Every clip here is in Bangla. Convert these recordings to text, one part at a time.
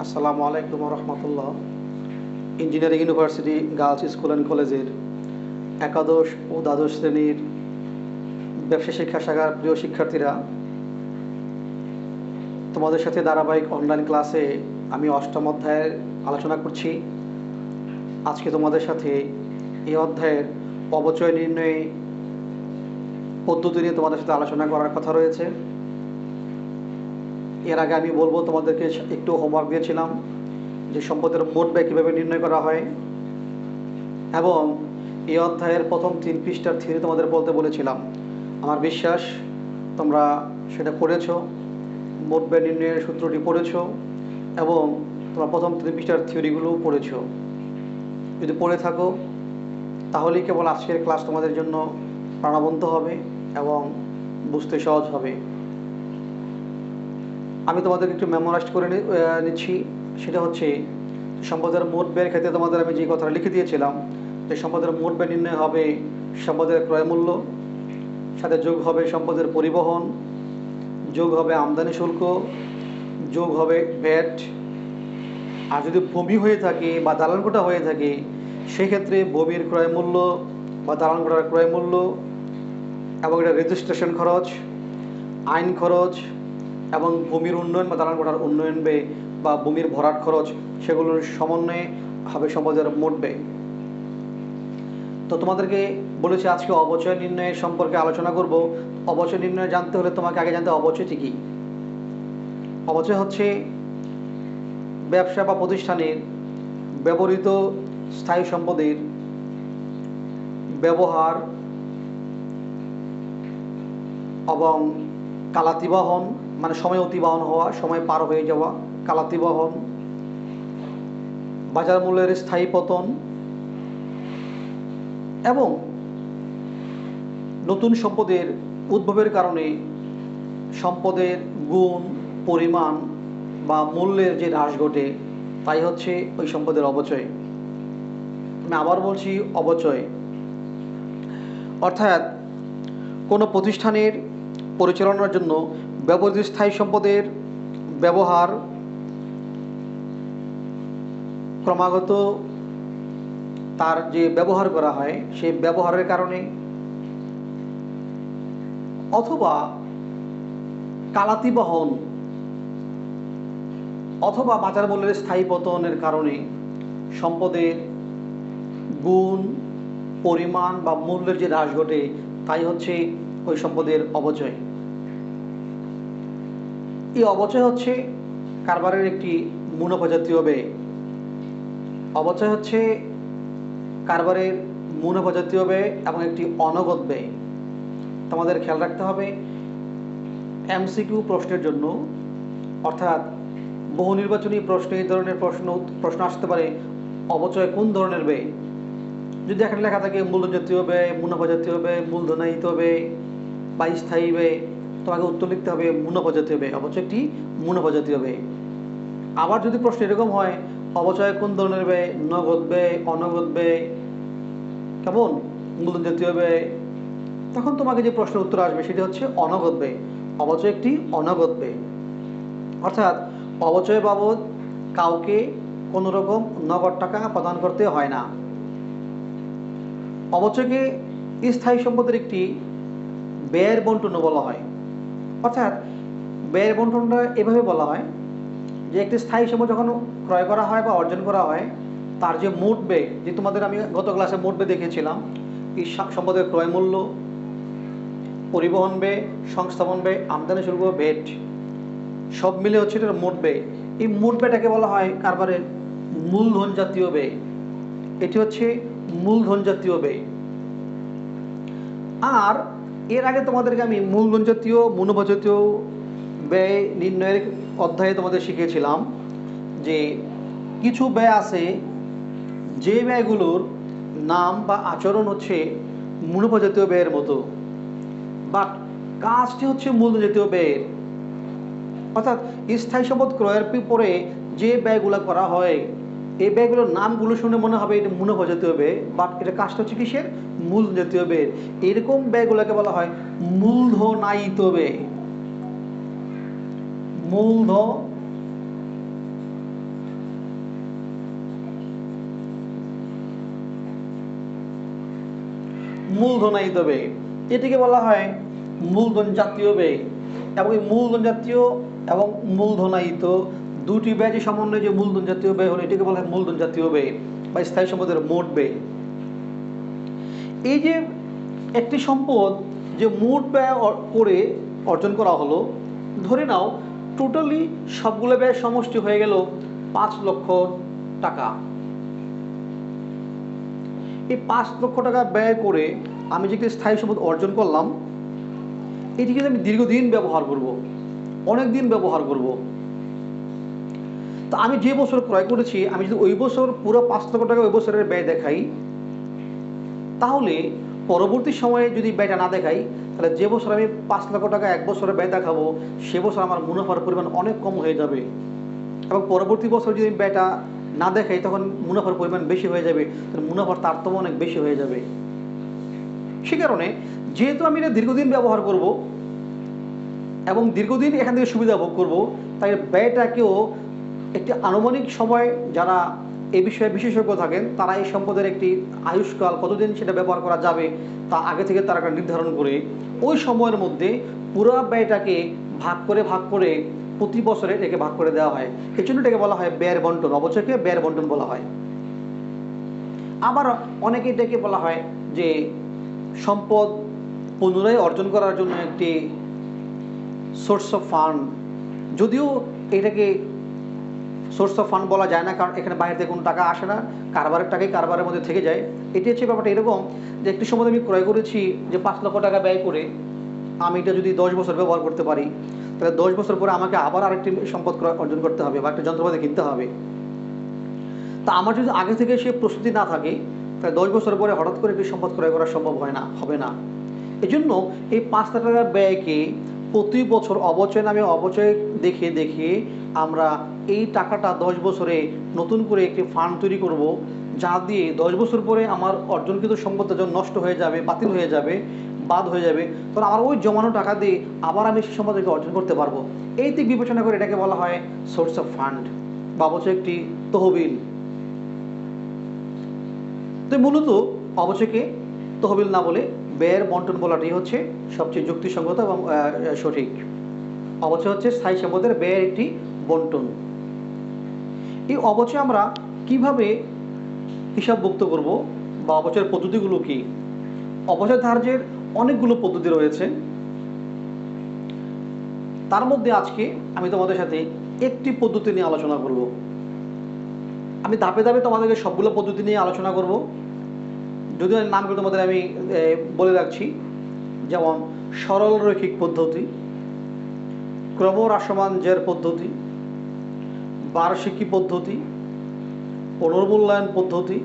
আসসালামু আলাইকুম রহমতুল্লাহ। Engineering university girls school and কলেজের একাদশ ও দ্বাদশ শ্রেণীর ব্যবসা শিক্ষা শাখার প্রিয় শিক্ষার্থীরা, তোমাদের সাথে ধারাবাহিক অনলাইন ক্লাসে আমি অষ্টম অধ্যায়ের আলোচনা করছি। আজকে তোমাদের সাথে এই অধ্যায়ের অবচয় নির্ণয় পদ্ধতি নিয়ে তোমাদের সাথে আলোচনা করার কথা রয়েছে। এর আগে আমি বলবো, তোমাদেরকে একটু হোমওয়ার্ক দিয়েছিলাম যে সম্পদের মোট ব্যয় কীভাবে নির্ণয় করা হয়, এবং এই অধ্যায়ের প্রথম 3 পৃষ্ঠার থিওরি তোমাদের বলতে বলেছিলাম। আমার বিশ্বাস তোমরা সেটা পড়েছো, মোট ব্যয় নির্ণয়ের সূত্রটি পড়েছো এবং তোমরা প্রথম 3 পৃষ্ঠার থিওরিগুলোও পড়েছো। যদি পড়ে থাকো তাহলেই কেবল আজকের ক্লাস তোমাদের জন্য প্রাণবন্ত হবে এবং বুঝতে সহজ হবে। আমি তোমাদের একটু মেমোরাইজ করে নিচ্ছি। সেটা হচ্ছে সম্পদের মোট ব্যয়ের ক্ষেত্রে তোমাদের আমি যে কথাটা লিখে দিয়েছিলাম যে সম্পদের মোট ব্যয় নির্ণয় হবে সম্পদের ক্রয় মূল্য, সাথে যোগ হবে সম্পদের পরিবহন, যোগ হবে আমদানি শুল্ক, যোগ হবে ভ্যাট। আর যদি ভূমি হয়ে থাকে বা দালান কোঠা হয়ে থাকে সেক্ষেত্রে ভূমির ক্রয় মূল্য বা দালান কোঠার ক্রয় মূল্য এবং এটা রেজিস্ট্রেশন খরচ, আইন খরচ এবং ভূমির উন্নয়ন বা দালান কোঠার উন্নয়ন ব্যয় বা ভূমির ভরাট খরচ, সেগুলোর সমন্বয়ে হবে সম্পদের মোট ব্যয়। তো তোমাদেরকে বলেছি আজকে অবচয় নির্ণয় সম্পর্কে আলোচনা করব। অবচয় নির্ণয় জানতে হলে তোমাকে আগে জানতে অবচয়টি কী। অবচয় হচ্ছে ব্যবসা বা প্রতিষ্ঠানের ব্যবহৃত স্থায়ী সম্পদের ব্যবহার এবং কালাতিবাহন, মানে সময় অতিবাহন হওয়া, সময় পার হয়ে যাওয়া, কালাতিবাহন, বাজার মূল্যের স্থায়ী পতন এবং নতুন সম্পদের উদ্ভবের কারণে সম্পদের গুণ, পরিমাণ বা মূল্যের যে হ্রাস ঘটে, তাই হচ্ছে ওই সম্পদের অবচয়। আমি আবার বলছি, অবচয় অর্থাৎ কোনো প্রতিষ্ঠানের পরিচালনার জন্য ব্যবহৃত স্থায়ী সম্পদের ব্যবহার ক্রমাগত তার যে ব্যবহার করা হয় সেই ব্যবহারের কারণে অথবা কালাতিবহন অথবা বাজার মূল্যের স্থায়ী পতনের কারণে সম্পদের গুণ, পরিমাণ বা মূল্যের যে হ্রাস ঘটে, তাই হচ্ছে ওই সম্পদের অবচয়। এই অবচয় হচ্ছে কারবারের একটি মুনাফা জাতীয় ব্যয়। অবচয় হচ্ছে কারবারের মুনাফা জাতীয় ব্যয় এবং একটি অনগদ ব্যয়। তোমাদের খেয়াল রাখতে হবে, এমসিকিউ প্রশ্নের জন্য, অর্থাৎ বহু নির্বাচনী প্রশ্নে এই ধরনের প্রশ্ন আসতে পারে, অবচয় কোন ধরনের ব্যয়। যদি এখানে লেখা থাকে মূলধন জাতীয় ব্যয়, মুনাফা জাতীয় ব্যয়, মূলধনায়িত ব্যয় বা স্থায়ী ব্যয়, তোমাকে উত্তর লিখতে হবে মুনাফা জাতীয় ব্যয়। অবচয় একটি মুনাফা জাতীয় ব্যয়। আবার যদি প্রশ্ন এরকম হয় অবচয় কোন ধরনের ব্যয়, নগদ ব্যয়, অনগদ ব্যয়, কেমন মূলধন জাতীয় ব্যয়, তখন তোমাকে যে প্রশ্নের উত্তর আসবে সেটি হচ্ছে অনগদ ব্যয়। অবচয় একটি অনগদ ব্যয়, অর্থাৎ অবচয় বাবদ কাউকে কোনো রকম নগদ টাকা প্রদান করতে হয় না। অবচয়কে স্থায়ী সম্পদের একটি ব্যয়ের বন্টন বলা হয়। অর্থাৎ ব্যয়ের বন্টনটা এভাবে বলা হয় যে একটি স্থায়ী সম্পদ যখন ক্রয় করা হয় বা অর্জন করা হয়, তার যে মোট ব্যয়, যে তোমাদের আমি গত ক্লাসে মোট ব্যয় দেখিয়েছিলাম, এই সম্পদের ক্রয় মূল্য, পরিবহন ব্যয়, সংস্থাপন ব্যয়, আমদানি শুল্ক, ভ্যাট, সব মিলে হচ্ছে এটার মোট ব্যয়। এই মোট ব্যয়টাকে বলা হয় কারবারের মূলধন জাতীয় ব্যয়। এটি হচ্ছে মূলধন জাতীয় ব্যয়। আর এর আগে তোমাদেরকে আমি মূলধন জাতীয়, মুনাফা জাতীয় ব্যয় নির্ণয়ের অধ্যায়ে তোমাদের শিখিয়েছিলাম যে কিছু ব্যয় আছে যে ব্যয়গুলোর নাম বা আচরণ হচ্ছে মুনাফা জাতীয় ব্যয়ের মতো, বাট কাজটি হচ্ছে মূলধন জাতীয় ব্যয়ের। অর্থাৎ স্থায়ী সম্পদ ক্রয়ের পরে যে ব্যয়গুলো করা হয়, এই ব্যয়গুলোর নামগুলো শুনে মনে হবে এটা মুনাফা জাতীয় ব্যয়, বাট এটা কাজটা হচ্ছে কিসের, মূলধন জাতীয় ব্যয়ের। এরকম ব্যয়গুলোকে বলা হয় মূলধনায়িত ব্যয়। মূলধনায়িত ব্যয়, এটিকে বলা হয় মূলধন জাতীয় ব্যয়। এবং এই মূলধন জাতীয় এবং মূলধনায়িত দুটি ব্যয় যে সমন্বয়ে যে মূলধন জাতীয় ব্যয় হলো, এটিকে বলা হয় মূলধন জাতীয় ব্যয় বা স্থায়ী সম্পদের মোট ব্যয়। এই যে একটি সম্পদ যে মোট ব্যয় করে অর্জন করা হলো, ধরে নাও টোটালি সবগুলো ব্যয় সমষ্টি হয়ে গেল 5 লক্ষ টাকা। এই 5 লক্ষ টাকা ব্যয় করে আমি যে একটি স্থায়ী সম্পদ অর্জন করলাম, এটিকে আমি দীর্ঘদিন ব্যবহার করব, অনেক দিন ব্যবহার করব। তো আমি যে বছর ক্রয় করেছি, আমি যদি ওই বছর পুরো 5 লক্ষ টাকা ওই বছরের ব্যয় দেখাই, তাহলে পরবর্তী সময়ে যদি ব্যয়টা না দেখাই, তাহলে যে বছর আমি 5 লক্ষ টাকা এক বছরের ব্যয় দেখাবো, সে বছর আমার মুনাফার পরিমাণ অনেক কম হয়ে যাবে। এবং পরবর্তী বছর যদি আমি ব্যয়টা না দেখাই, তখন মুনাফার পরিমাণ বেশি হয়ে যাবে, মুনাফার তারতম্য অনেক বেশি হয়ে যাবে। সে কারণে যেহেতু আমি এটা দীর্ঘদিন ব্যবহার করব এবং দীর্ঘদিন এখান থেকে সুবিধা ভোগ করব, তাই ব্যয়টাকেও একটি আনুমানিক সময়, যারা এই বিষয়ে বিশেষজ্ঞ থাকেন তারা এই সম্পদের একটি আয়ুষ্কাল কতদিন সেটা ব্যবহার করা যাবে তা আগে থেকে তারা নির্ধারণ করে ওই সময়ের মধ্যে পুরো ব্যয়টাকে ভাগ করে প্রতি বছরে এটাকে ভাগ করে দেওয়া হয়। এই জন্য এটাকে বলা হয় ব্যয়ের বন্টন, অবচয়কে ব্যয়ের বন্টন বলা হয়। আবার অনেকে এটাকে বলা হয় যে সম্পদ পুনরায় অর্জন করার জন্য একটি সোর্স অফ ফান্ড। যদিও এটাকে সোর্স অফ ফান্ড বলা যায় না, কারণ এখানে বাইরে থেকে কোনো টাকা আসে না, কারবারের টাকাই কারবারের মধ্যে থেকে যায়। এটি হচ্ছে ব্যাপারটা এরকম যে একটি সম্পদ আমি ক্রয় করেছি যে 5 লক্ষ টাকা ব্যয় করে, আমি এটা যদি 10 বছর ব্যবহার করতে পারি, তাহলে 10 বছর পরে আমাকে আবার আরেকটি সম্পদ ক্রয় অর্জন করতে হবে বা একটা যন্ত্রপাতি কিনতে হবে। তা আমার যদি আগে থেকে সে প্রস্তুতি না থাকে, তাহলে 10 বছর পরে হঠাৎ করে একটি সম্পদ ক্রয় করা সম্ভব হবে না। এই জন্য এই 5 লাখ টাকা ব্যয়কে প্রতি বছর অবচয় নামে অবচয় দেখে আমরা এই টাকাটা 10 বছরে নতুন করে একটি ফান্ড তৈরি করব, যা দিয়ে 10 বছর পরে আমার অর্জনকৃত সম্পদটা যখন নষ্ট হয়ে যাবে, বাতিল হয়ে যাবে, বাদ হয়ে যাবে, তখন আমার ওই জমানো টাকা দিয়ে আবার আমি সেই সম্পদকে অর্জন করতে পারবো। এই দিক বিবেচনা করে এটাকে বলা হয় সোর্স অফ ফান্ড বা অবচয় একটি তহবিল। তো মূলত অবচয়কে তহবিল না বলে ব্যয়ের বন্টন বলাটাই হচ্ছে সবচেয়ে যুক্তিসঙ্গত এবং সঠিক। অবচয় হচ্ছে স্থায়ী সম্পদের ব্যয়ের একটি বন্টন। এই অবচয় আমরা কিভাবে হিসাবভুক্ত করব বা অবচয়ের পদ্ধতিগুলো কি? অবচয় ধার্যের অনেকগুলো পদ্ধতি রয়েছে, তার মধ্যে আজকে আমি তোমাদের সাথে একটি পদ্ধতি নিয়ে আলোচনা করব। আমি ধাপে ধাপে তোমাদেরকে সবগুলো পদ্ধতি নিয়ে আলোচনা করব, যদিও নামগুলো তোমাদের আমি বলে রাখছি, যেমন সরল রৈখিক পদ্ধতি, ক্রমহ্রাসমান জের পদ্ধতি, বার্ষিকী পদ্ধতি, পুনর্মূল্যায়ন পদ্ধতি,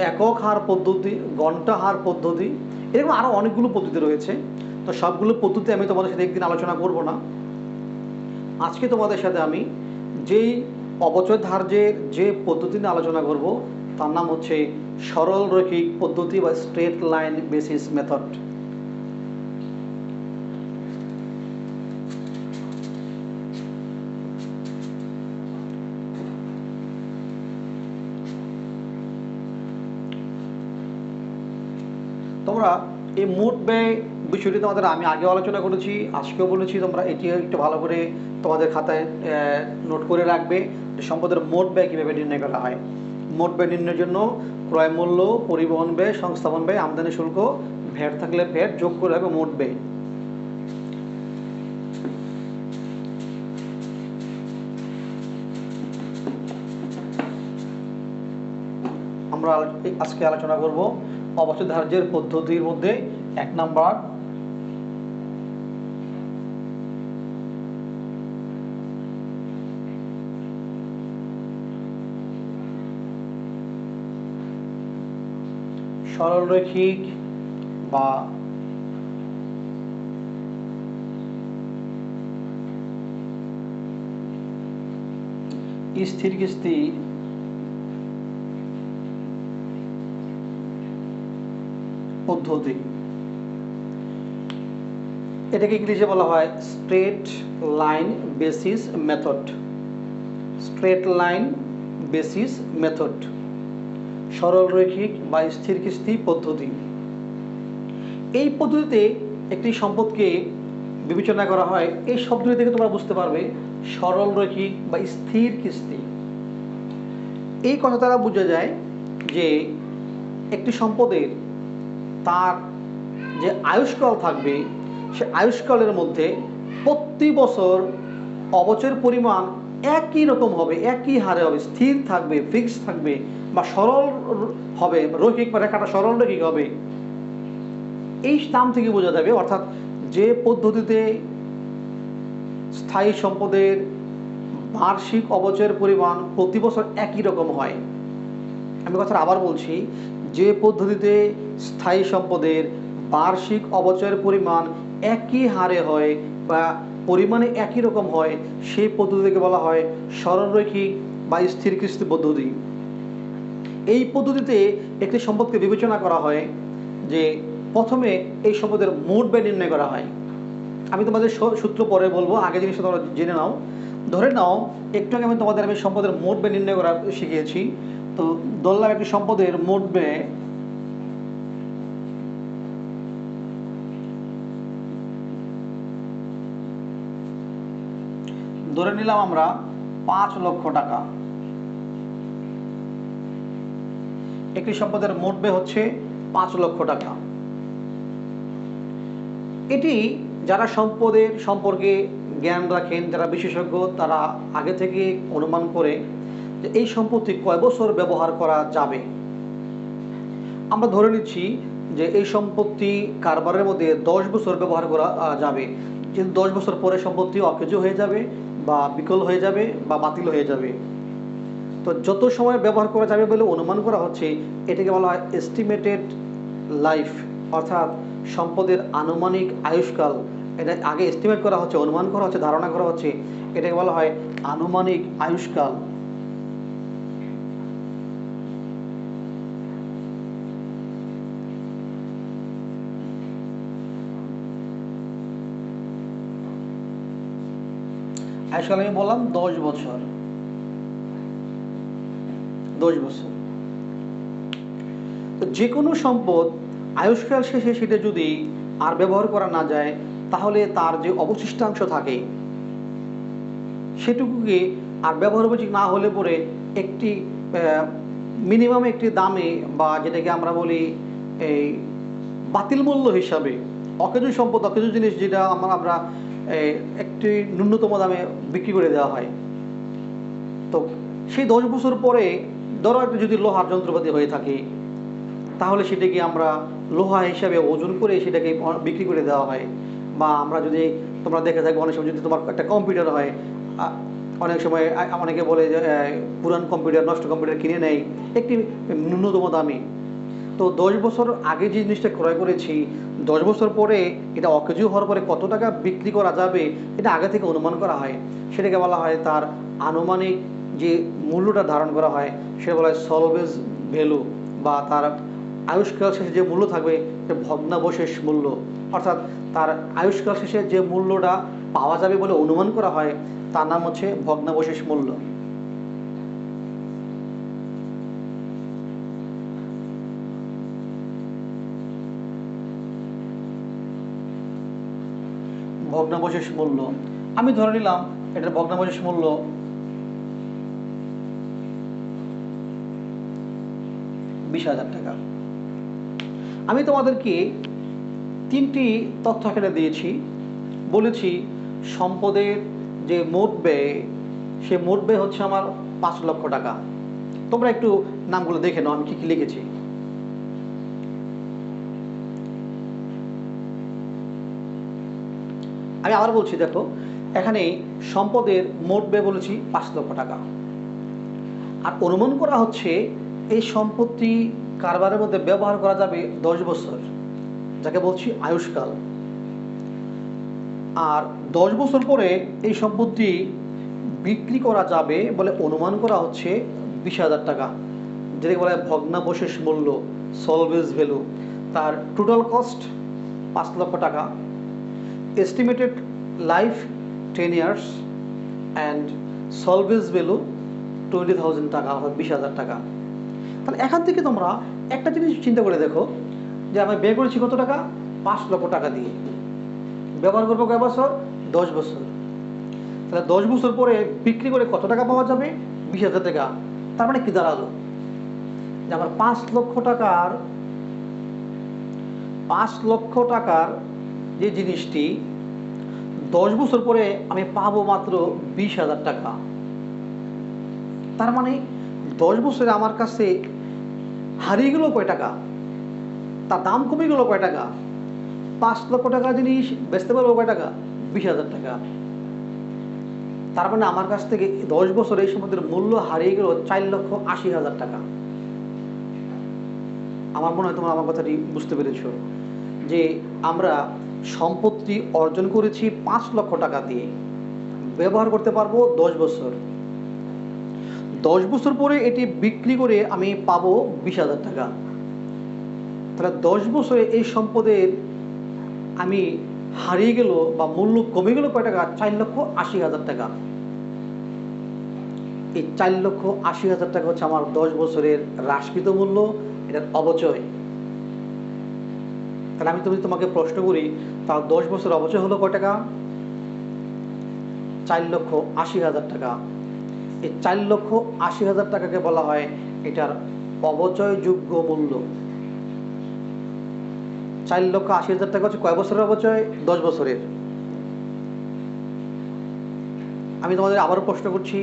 একক হার পদ্ধতি, ঘণ্টা হার পদ্ধতি, এরকম আরও অনেকগুলো পদ্ধতি রয়েছে। তো সবগুলো পদ্ধতি আমি তোমাদের সাথে একদিন আলোচনা করব না। আজকে তোমাদের সাথে আমি যেই অবচয় ধার্যের যে পদ্ধতি নিয়ে আলোচনা করব, তার নাম হচ্ছে সরল রৈখিক পদ্ধতি বা স্ট্রেট লাইন বেসিস মেথড। তোমরা এই মোট ব্যয় বিষয়টি তোমাদের আমি আগে আলোচনা করেছি, আজকেও বলেছি, তোমরা এটি একটু ভালো করে তোমাদের খাতায় নোট করে রাখবে যে সম্পদের মোট ব্যয় কীভাবে নির্ণয় করা হয়। মোট ব্যয় নির্ণয়ের জন্য ক্রয় মূল্য, পরিবহন ব্যয়, সংস্থাপন ব্যয়, আমদানি শুল্ক, ভ্যাট থাকলে ভ্যাট যোগ করে হবে মোট ব্যয়। আমরা আজকে আলোচনা করব অবচয় ধার্যের পদ্ধতির মধ্যে 1 নাম্বার সরলরৈখিক বা স্থির কিস্তি পদ্ধতি। এটাকে ইংলিশে বলা হয় straight line basis method. Straight line basis method সরল রৈখিক বা স্থির কিস্তি পদ্ধতি। এই পদ্ধতিতে একটি সম্পদকে বিবেচনা করা হয়। এই শব্দটি থেকে তোমরা বুঝতে পারবে সরল রৈখিক বা স্থির কিস্তি। এই কথা দ্বারা বোঝা যায় যে একটি সম্পদের তার যে আয়ুষ্কাল থাকবে সে আয়ুষ্কালের মধ্যে প্রতি বছর অবচয়ের পরিমাণ একই রকম হবে, একই হারে হবে, স্থির থাকবে, ফিক্স থাকবে, বা সরল হবে, রৈখিক বা রেখাটা সরল রৈখিক হবে। এই নাম থেকে বোঝা যাবে, অর্থাৎ যে পদ্ধতিতে স্থায়ী সম্পদের বার্ষিক অবচয়ের পরিমাণ প্রতি বছর একই রকম হয়। আমি কথাটা আবার বলছি, যে পদ্ধতিতে স্থায়ী সম্পদের বার্ষিক অবচয়ের পরিমাণ একই হারে হয় বা পরিমাণে একই রকম হয় সেই পদ্ধতিকে বলা হয় সরলরৈখিক বা স্থির কিস্তি পদ্ধতি। এই পদ্ধতিতে একটি সম্পদকে বিবেচনা করা হয় যে প্রথমে এই সম্পদের মোট ব্যয় নির্ণয় করা হয়। আমি তোমাদের সূত্র পরে বলবো, আগে জিনিসটা তোমরা জেনে নাও। ধরে নাও একটু আগে আমি সম্পদের মোট ব্যয় নির্ণয় করা শিখিয়েছি। তো ধরলাম একটি সম্পদের মোট ব্যয় ধরে নিলাম আমরা 5 লক্ষ টাকা। একটি সম্পদের মোট ব্যয় হচ্ছে 5 লক্ষ টাকা। এটি যারা সম্পদের সম্পর্কে জ্ঞান রাখেন, যারা বিশেষজ্ঞ, তারা আগে থেকে অনুমান করে যে এই সম্পত্তি কয় বছর ব্যবহার করা যাবে। আমরা ধরে নিচ্ছি যে এই সম্পত্তি কারবারের মধ্যে 10 বছর ব্যবহার করা যাবে। কিন্তু 10 বছর পরে সম্পত্তি অকেজ হয়ে যাবে বা বিকল হয়ে যাবে বা বাতিল হয়ে যাবে। তো যত সময় ব্যবহার করা যাবে বলে অনুমান করা হচ্ছে এটাকে বলা হয় এস্টিমেটেড লাইফ, অর্থাৎ সম্পদের আনুমানিক আয়ুষ্কাল। এটা আগে এস্টিমেট করা হচ্ছে, অনুমান করা হচ্ছে, ধারণা করা হচ্ছে, এটাকে বলা হয় আনুমানিক আয়ুষ্কাল। আয়ুষ্কাল আমি বললাম 10 বছর। 10 বছর। তো যে কোনো সম্পদ আয়ুষ্কাল শেষে সেটা যদি আর ব্যবহার করা না যায় তাহলে তার যে অবশিষ্টাংশ থাকে সেটুকুকে আর ব্যবহার উপযোগী না হলে পরে একটি মিনিমাম একটি দামে, বা যেটাকে আমরা বলি এই বাতিল মূল্য হিসাবে, অকেজ সম্পদ, অকেজ জিনিস যেটা আমরা একটি ন্যূনতম দামে বিক্রি করে দেওয়া হয়। তো সেই 10 বছর পরে ধরো একটা যদি লোহার যন্ত্রপাতি হয়ে থাকে তাহলে সেটাকে আমরা লোহা হিসাবে ওজন করে সেটাকে বিক্রি করে দেওয়া হয়। বা আমরা যদি তোমরা দেখে থাকবে অনেক সময় যদি তোমার একটা কম্পিউটার হয়, অনেক সময় অনেকে বলে যে পুরান কম্পিউটার, নষ্ট কম্পিউটার কিনে নেয় একটি ন্যূনতম দামে। তো 10 বছর আগে যে জিনিসটা ক্রয় করেছি 10 বছর পরে এটা অকেজ হওয়ার পরে কত টাকা বিক্রি করা যাবে এটা আগে থেকে অনুমান করা হয়। সেটাকে বলা হয় তার আনুমানিক যে মূল্যটা ধারণ করা হয় সেটা বলা হয় সলভেজ ভ্যালু, বা তার আয়ুষ্কাল শেষে যে মূল্য থাকবে ভগ্নাবশেষ মূল্য। অর্থাৎ তার আয়ুষ্কাল শেষে যে মূল্যটা পাওয়া যাবে বলে অনুমান করা হয় তার নাম হচ্ছে ভগ্নাবশেষ মূল্য। ভগ্নাবশেষ মূল্য আমি ধরে নিলাম এটার ভগ্নাবশেষ মূল্য 20,000 টাকা। আমি তোমাদেরকে 3টি তথ্য এখানে দিয়েছি, বলেছি সম্পদের যে মোট ব্যয় সে মোট ব্যয় হচ্ছে আমার 5 লক্ষ টাকা। তোমরা একটু নামগুলো দেখে নাও আমি কি কি লিখেছি। আমি আবার বলছি, দেখো এখানে সম্পদের মোট ব্যয় বলেছি 5 লক্ষ টাকা, আর অনুমান করা হচ্ছে এই সম্পত্তি কারবারের মধ্যে ব্যবহার করা যাবে 10 বছর, যাকে বলছি আয়ুষ্কাল। আর 10 বছর পরে এই সম্পত্তি বিক্রি করা যাবে বলে অনুমান করা হচ্ছে 20,000 টাকা, যেটাকে বলা হয় ভগ্নাবশেষ মূল্য, সলভেজ ভ্যালু। তার টোটাল কস্ট 5 লক্ষ টাকা, estimated life 10 years and salvage value 20,000 টাকা, অর্থাৎ 20,000 টাকা। তাহলে এখান থেকে তোমরা একটা জিনিস চিন্তা করে দেখো যে আমি ব্যয় করেছি কত টাকা, 5 লক্ষ টাকা দিয়ে। ব্যবহার করবো কয় বছর, 10 বছর। তাহলে 10 বছর পরে বিক্রি করে কত টাকা পাওয়া যাবে, 20,000 টাকা। তার মানে কি দাঁড়ালো যে আমার 5 লক্ষ টাকার যে জিনিসটি 10 বছর পরে আমি পাবো মাত্র 20,000 টাকা। তার মানে 10 বছরে আমার কাছে হারিয়ে গেল কয় টাকা, তার দাম কমে গেল কয় টাকা। 5 লক্ষ টাকা জিনিস বেচতে পারবো কয় টাকা, 20,000 টাকা। তার মানে আমার কাছ থেকে 10 বছর এই সম্পদের মূল্য হারিয়ে গেল 4,80,000 টাকা। আমার মনে হয় তোমরা আমার কথাটি বুঝতে পেরেছ যে আমরা সম্পত্তি অর্জন করেছি 5 লক্ষ টাকা দিয়ে, ব্যবহার করতে পারবো 10 বছর। 10 বছর পরে এটি বিক্রি করে আমি পাবো 20,000 টাকা। তাহলে 10 বছরে এই সম্পদের আমি হারিয়ে গেল বা মূল্য কমে গেল কয় টাকা, 4,80,000 টাকা। এই 4,80,000 টাকা হচ্ছে আমার 10 বছরের হ্রাসকৃত মূল্য, এটার অবচয়। তাহলে আমি তোমাকে প্রশ্ন করি, তার 10 বছর অবচয় হলো কয় টাকা, 4,80,000 টাকা। এই 4,80,000 টাকাকে বলা হয় এটার অবচয়যোগ্য মূল্য। 4,80,000 টাকা হচ্ছে কয় বছরের অবচয়, 10 বছরের। আমি তোমাদের আবারও প্রশ্ন করছি,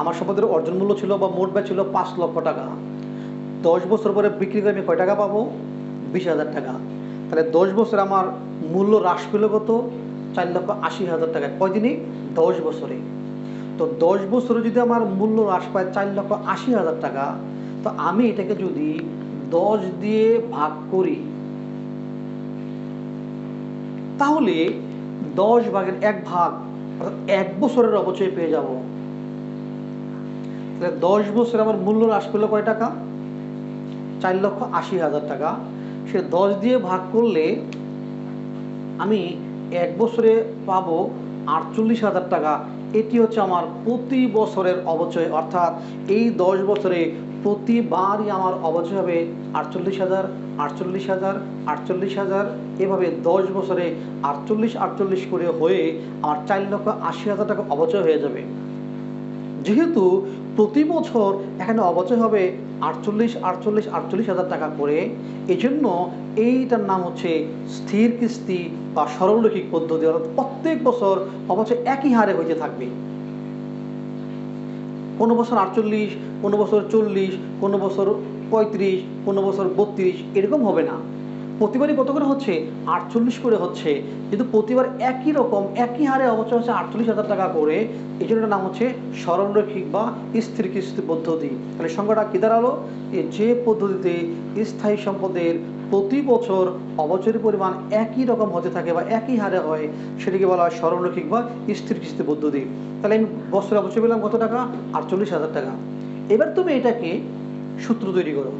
আমার সম্পদের অর্জন মূল্য ছিল বা মোট ব্যয় ছিল 5 লক্ষ টাকা। 10 বছর পরে বিক্রি করে আমি কয় টাকা পাবো, 20,000 টাকা। তাহলে 10 বছর আমার মূল্য হ্রাস পেল কত, 4,80,000 টাকা। কয়দিনে, 10 বছরে। তো 10 বছরে যদি আমার মূল্য হ্রাস পায় 4,80,000 টাকা, তো আমি এটাকে যদি 10 দিয়ে ভাগ করি তাহলে 10 ভাগের 1 ভাগ অর্থাৎ 1 বছরের অবচয় পেয়ে যাব। তাহলে 10 বছরে আমার মূল্য হ্রাস পেল কয় টাকা, 4,80,000 টাকা। সে 10 দিয়ে ভাগ করলে আমি 1 বছরে পাবো 48,000 টাকা। এটি হচ্ছে আমার প্রতি বছরের অবচয়, অর্থাৎ এই 10 বছরে প্রতিবারই আমার অবচয় হবে 48,000, 48,000, 48,000। এভাবে 10 বছরে 48 করে হয়ে আমার 4,80,000 টাকা অবচয় হয়ে যাবে। যেহেতু প্রতি বছর এখানে অবচয় হবে 48,000 টাকা করে, এই জন্য এইটার নাম হচ্ছে স্থির কিস্তি বা সরলরৈখিক পদ্ধতি। অর্থাৎ প্রত্যেক বছর অবচয় একই হারে হইতে থাকবে। কোনো বছর 48, কোনো বছর 40, কোনো বছর 35, কোনো বছর 32, এরকম হবে না। প্রতিবারই কত করে হচ্ছে, 48 করে হচ্ছে। কিন্তু প্রতিবার একই রকম একই হারে অবচয় হচ্ছে 48,000 টাকা করে, এই জন্য নাম হচ্ছে সরলরৈখিক বা স্থির কিস্তি পদ্ধতি। তাহলে সংখ্যাটা কি দাঁড়ালো, যে পদ্ধতিতে স্থায়ী সম্পদের প্রতি বছর অবচয়ের পরিমাণ একই রকম হতে থাকে বা একই হারে হয়, সেটিকে বলা হয় সরলরৈখিক বা স্থির কিস্তি পদ্ধতি। তাহলে আমি বছরে অবচয় পেলাম কত টাকা, 48,000 টাকা। এবার তুমি এটাকে সূত্র তৈরি করো,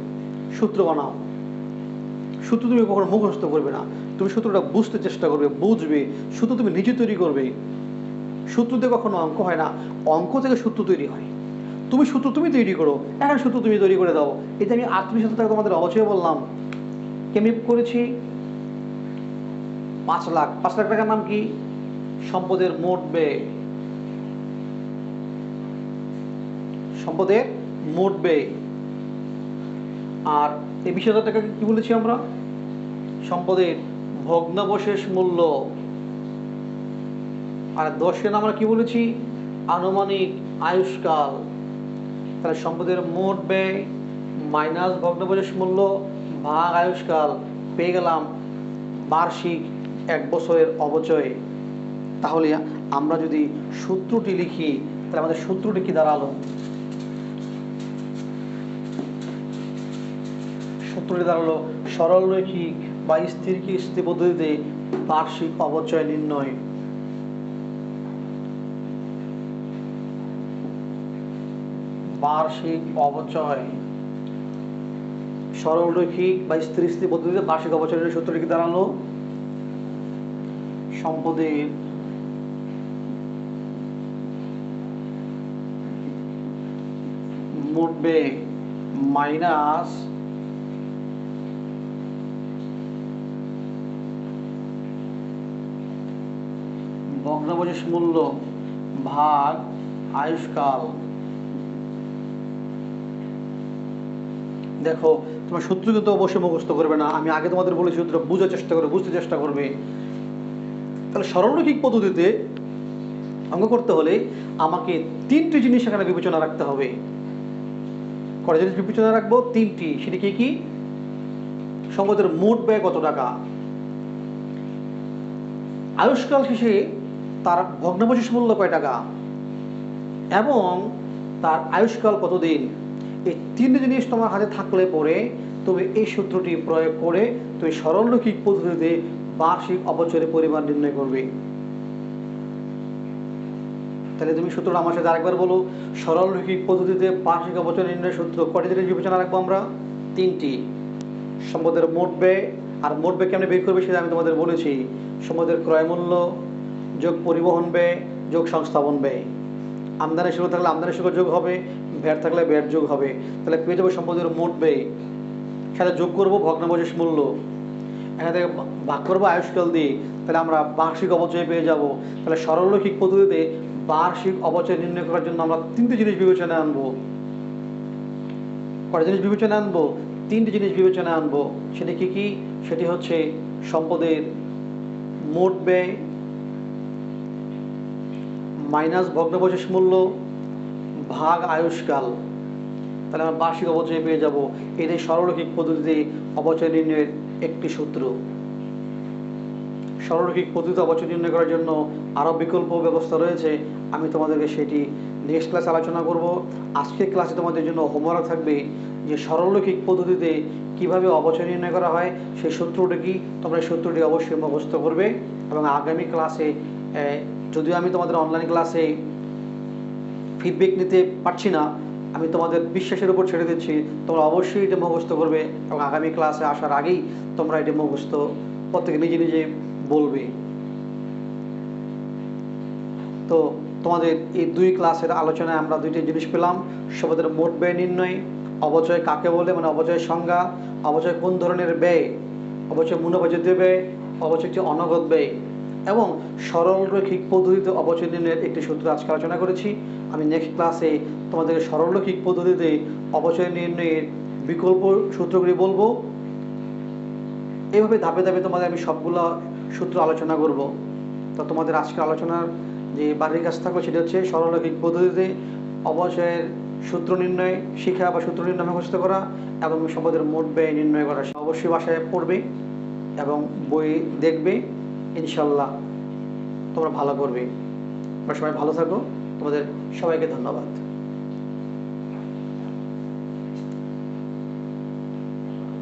সূত্র বানাও। সূত্র তুমি কখনো মুখস্থ করবে না, তুমি সূত্রটা বুঝতে চেষ্টা করবে, বুঝবে। সূত্র তুমি নিজে তৈরি করবে। সূত্র দিয়ে কখনো অঙ্ক হয় না, অঙ্ক থেকে সূত্র তৈরি হয়। তুমি সূত্র তুমি তৈরি করো, এখন সূত্র তুমি তৈরি করে দাও। এই যে আমি 38,000 টাকা তোমাদের অবচয় বললাম, কেমনি করেছি, 5 লাখ। 5 লাখ টাকার নাম কি, সম্পদের মোট ব্যয়। সম্পদের মোট ব্যয়। আর এই 20,000 টাকাকে কি বলেছি আমরা, সম্পদের ভগ্নাবশেষ মূল্য। আর 10-এর আমরা কি বলেছি, আনুমানিক আয়ুষ্কাল। তাহলে সম্পদের মোট ব্যয় মাইনাস ভগ্নাবশেষ মূল্য ভাগ আয়ুষ্কাল, পেয়ে গেলাম বার্ষিক 1 বছরের অবচয়। তাহলে আমরা যদি সূত্রটি লিখি তাহলে আমাদের সূত্রটি কি দাঁড়ালো, সূত্রটি দাঁড়ালো সরলরৈখিক বা স্থির কিস্তি পদ্ধতিতে বার্ষিক অবচয় নির্ণয়। বার্ষিক অবচয় সরলরৈখিক বা স্থির কিস্তি পদ্ধতিতে বার্ষিক অবচয় নির্ণয় সূত্রটি কি দাঁড়ালো, সম্পদের মোট ব্যয় মাইনাস ভগ্নাবশেষ মূল্য ভাগ আয়ুষ্কাল। দেখো তোমার সূত্র কিন্তু অবশ্যই মুখস্থ করবে না, আমি আগে তোমাদের বলেছি সূত্র বুঝার চেষ্টা করবে, বুঝতে চেষ্টা করবে। তাহলে সরলরৈখিক পদ্ধতিতে অঙ্ক করতে হলে আমাকে তিনটি জিনিস এখানে বিবেচনা রাখতে হবে। কটা জিনিস বিবেচনা রাখবো? তিনটি। সেটি কি কি? সম্পদের মোট ব্যয় কত টাকা, আয়ুষ্কাল শেষে তার ভগ্নাবশেষ মূল্য কয় টাকা, এবং তার আয়ুষ্কাল কতদিন। এই তিনটি জিনিস তোমার হাতে থাকলে পরে তুমি এই সূত্রটি প্রয়োগ করে তুমি সরলরৈখিক পদ্ধতিতে বার্ষিক অপচয়ের পরিমাণ নির্ণয় করবে। তাহলে তুমি সূত্রটা আমার সাথে আরেকবার বলো। সরলরৈখিক পদ্ধতিতে বার্ষিক অপচয় নির্ণয়ের সূত্র কয়টি জিনিস বিবেচনা রাখবো আমরা? তিনটি। সম্পদের মোট ব্যয়, আর মোট ব্যয় কেমনে বের করবে সেটা আমি তোমাদের বলেছি। সম্পদের ক্রয় মূল্য যোগ পরিবহন ব্যয় যোগ সংস্থাপন ব্যয়। আমদানি শুল্ক থাকলে আমদানি শুল্ক যোগ হবে, ভ্যাট থাকলে ভ্যাট যোগ হবে। তাহলে পেয়ে যাবো সম্পদের মোট ব্যয়, সেটা যোগ করবো ভগ্নাবশেষ মূল্য, এখান থেকে ভাগ করবো আয়ুষ্কাল দিয়ে, তাহলে আমরা বার্ষিক অপচয় পেয়ে যাব। তাহলে সরলরৈখিক পদ্ধতিতে বার্ষিক অপচয় নির্ণয় করার জন্য আমরা তিনটি জিনিস বিবেচনায় আনবো। কয়টা জিনিস বিবেচনায় আনবো? তিনটি জিনিস বিবেচনায় আনবো। সেটি কি কি? সেটি হচ্ছে সম্পদের মোট ব্যয় মাইনাস ভগ্নাবশেষ মূল্য ভাগ আয়ুষ্কাল। তাহলে আমরা বার্ষিক অপচয় পেয়ে যাব। এটাই সরলরৈখিক পদ্ধতিতে অপচয় নির্ণয়ের একটি সূত্র। সরলরৈখিক পদ্ধতিতে অপচয় নির্ণয় করার জন্য আরও বিকল্প ব্যবস্থা রয়েছে, আমি তোমাদেরকে সেটি নেক্সট ক্লাসে আলোচনা করব। আজকের ক্লাসে তোমাদের জন্য হোমওয়ার্ক থাকবে যে সরলরৈখিক পদ্ধতিতে কিভাবে অপচয় নির্ণয় করা হয়, সেই সূত্রটি কি, তোমরা এই সূত্রটি অবশ্যই মুখস্থ করবে। এবং আগামী ক্লাসে, যদিও আমি তোমাদের অনলাইন ক্লাসে ফিডব্যাক নিতে পারছি না, আমি তোমাদের বিশ্বাসের উপর ছেড়ে দিচ্ছি, তোমরা অবশ্যই এটা মুখস্থ করবে এবং আগামী ক্লাসে আসার আগেই তোমরা এটা মুখস্থ প্রত্যেকে নিজে নিজে বলবে। তো তোমাদের এই দুই ক্লাসের আলোচনায় আমরা দুইটি জিনিস পেলাম। সম্পদের মোট ব্যয় নির্ণয়, অপচয় কাকে বলে, মানে অপচয়ের সংজ্ঞা, অপচয় কোন ধরনের ব্যয়, অপচয় মুনাফা জাতীয় ব্যয়, অপচয় একটি অনগদ ব্যয়, এবং সরলরৈখিক পদ্ধতিতে অপচয় নির্ণয়ের একটি সূত্র আজকে আলোচনা করেছি। আমি নেক্সট ক্লাসে তোমাদের সরলরৈখিক পদ্ধতিতে অপচয় নির্ণয়ের বিকল্প সূত্রগুলি বলবো। এইভাবে ধাপে ধাপে তোমাদের আমি সবগুলো সূত্র আলোচনা করব। তো তোমাদের আজকের আলোচনার যে বাড়ির কাজ থাকবে সেটা হচ্ছে সরলরৈখিক পদ্ধতিতে অপচয়ের সূত্র নির্ণয় শিখা বা সূত্র নির্ণয় মুখস্থ করা এবং সম্পদের মোট ব্যয় নির্ণয় করা। অবশ্যই বাসায় পড়বে এবং বই দেখবে, ইনশাল্লাহ তোমরা ভালো করবে। তোমরা সবাই ভালো থাকো, তোমাদের সবাইকে ধন্যবাদ।